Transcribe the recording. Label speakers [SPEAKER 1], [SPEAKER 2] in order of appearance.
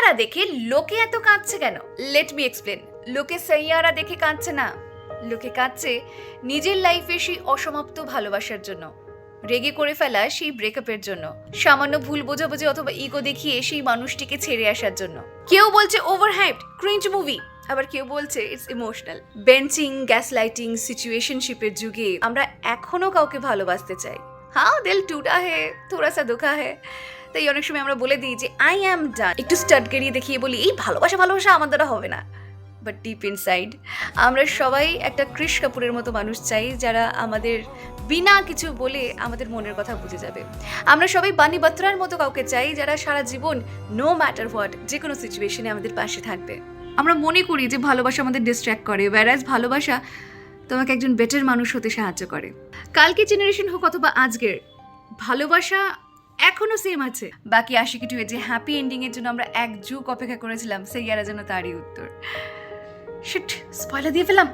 [SPEAKER 1] সাইয়ারা দেখে লোকে এত কাঁদছে কেন? Let me explain. লোকে সাইয়ারা দেখে কাঁদছে না, লোকে কাঁদছে নিজের লাইফে সেই অসমাপ্ত ভালোবাসার জন্য, রেগে করে ফেলা সেই ব্রেকআপের জন্য, সামান্য ভুল বোঝাবুঝি অথবা ইগো দেখিয়ে সেই মানুষটিকে ছেড়ে আসার জন্য। কেউ বলছে ওভার হাইপড, ক্রিঞ্জ মুভি, আবার কেউ বলছে ইটস ইমোশনাল। বেঞ্চিং, গ্যাসলাইটিং, সিচুয়েশনশিপের যুগে আমরা এখনো কাউকে ভালোবাসতে চাই। হ্যাঁ, দিল টুটা হে, থোড়া সা দুঃখা হে। তাই অনেক সময় আমরা বলে দিই যে আই অ্যাম ডান, একটু স্টার্ট গেড়িয়ে দেখিয়ে বলি এই ভালোবাসা আমার দ্বারা হবে না। বাট ডিপ ইনসাইড আমরা সবাই একটা ক্রিশ কাপুরের মতো মানুষ চাই, যারা আমাদের বিনা কিছু বলে আমাদের মনের কথা বুঝে যাবে। আমরা সবাই বানি বাত্রার মতো কাউকে চাই, যারা সারা জীবন নো ম্যাটার হোয়াট, যে কোনো সিচুয়েশনে আমাদের পাশে থাকবে। আমরা মনে করি যে ভালোবাসা আমাদের ডিস্ট্র্যাক্ট করে, ওয়্যারাজ ভালোবাসা তোমাকে একজন বেটার মানুষ হতে সাহায্য করে। কালকে জেনারেশন হোক অথবা আজকের, ভালোবাসা এখনো সেম আছে। বাকি আশিকি টু যে হ্যাপি এন্ডিং এর জন্য আমরা এক যুগ অপেক্ষা করেছিলাম, সাইয়ারা যেন তারই উত্তর। শিট, স্পয়লার দিয়ে ফেললাম।